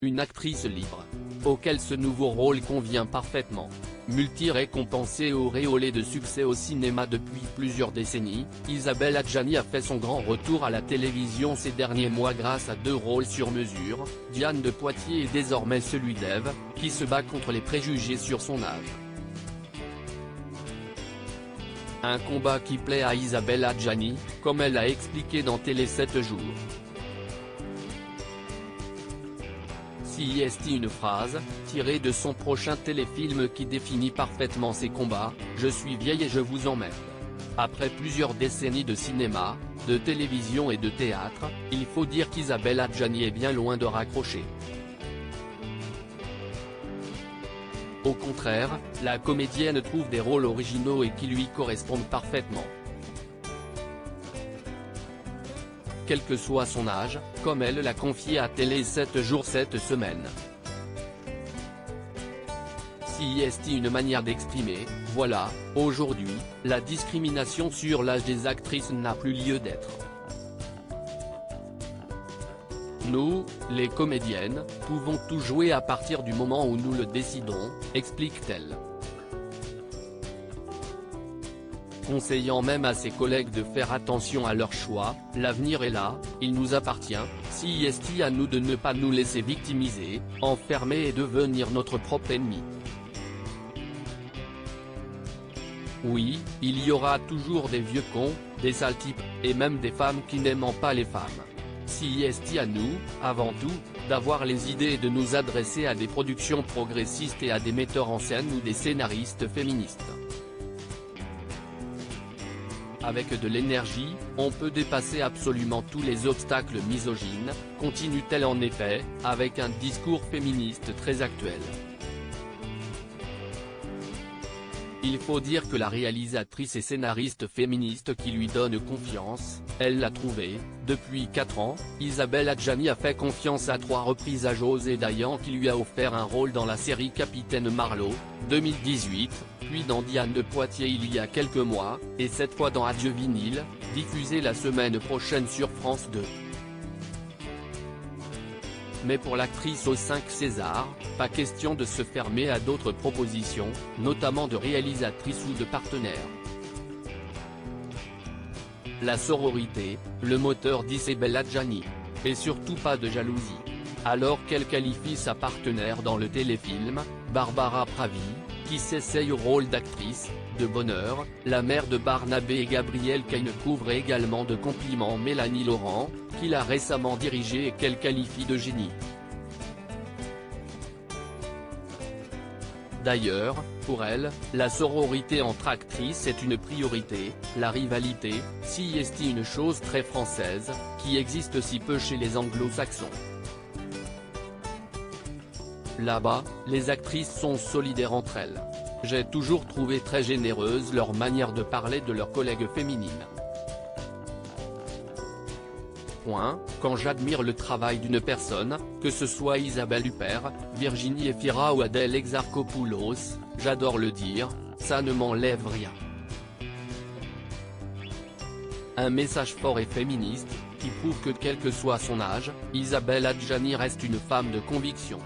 une actrice libre, auquel ce nouveau rôle convient parfaitement. Multi-récompensée et auréolée de succès au cinéma depuis plusieurs décennies, Isabelle Adjani a fait son grand retour à la télévision ces derniers mois grâce à 2 rôles sur mesure, Diane de Poitiers et désormais celui d'Ève, qui se bat contre les préjugés sur son âge. Un combat qui plaît à Isabelle Adjani, comme elle l'a expliqué dans Télé 7 jours. Si est une phrase, tirée de son prochain téléfilm qui définit parfaitement ses combats, « Je suis vieille et je vous emmerde ». Après plusieurs décennies de cinéma, de télévision et de théâtre, il faut dire qu'Isabelle Adjani est bien loin de raccrocher. Au contraire, la comédienne trouve des rôles originaux et qui lui correspondent parfaitement. Quel que soit son âge, comme elle l'a confié à Télé 7 jours cette semaine. Si est une manière d'exprimer, voilà, aujourd'hui, la discrimination sur l'âge des actrices n'a plus lieu d'être. Nous, les comédiennes, pouvons tout jouer à partir du moment où nous le décidons, explique-t-elle. Conseillant même à ses collègues de faire attention à leur choix, l'avenir est là, il nous appartient, si est à nous de ne pas nous laisser victimiser, enfermer et devenir notre propre ennemi. Oui, il y aura toujours des vieux cons, des sales types, et même des femmes qui n'aiment pas les femmes. Si est à nous, avant tout, d'avoir les idées et de nous adresser à des productions progressistes et à des metteurs en scène ou des scénaristes féministes. Avec de l'énergie, on peut dépasser absolument tous les obstacles misogynes, continue-t-elle en effet, avec un discours féministe très actuel. Il faut dire que la réalisatrice et scénariste féministe qui lui donne confiance, elle l'a trouvée. Depuis 4 ans, Isabelle Adjani a fait confiance à 3 reprises à José Dayan qui lui a offert un rôle dans la série Capitaine Marlowe, 2018, puis dans Diane de Poitiers il y a quelques mois, et cette fois dans Adieu Vinyle, diffusé la semaine prochaine sur France 2. Mais pour l'actrice aux 5 Césars, pas question de se fermer à d'autres propositions, notamment de réalisatrices ou de partenaires. La sororité, le moteur d'Isabelle Adjani. Et surtout pas de jalousie. Alors qu'elle qualifie sa partenaire dans le téléfilm, Barbara Pravi, qui s'essaye au rôle d'actrice, de bonheur, la mère de Barnabé et Gabriel Kane couvre également de compliments Mélanie Laurent, qu'il a récemment dirigée et qu'elle qualifie de génie. D'ailleurs, pour elle, la sororité entre actrices est une priorité, la rivalité, si est une chose très française, qui existe si peu chez les anglo-saxons. Là-bas, les actrices sont solidaires entre elles. J'ai toujours trouvé très généreuse leur manière de parler de leurs collègues féminines. Quand j'admire le travail d'une personne, que ce soit Isabelle Huppert, Virginie Efira ou Adèle Exarchopoulos, j'adore le dire, ça ne m'enlève rien. Un message fort et féministe, qui prouve que quel que soit son âge, Isabelle Adjani reste une femme de conviction.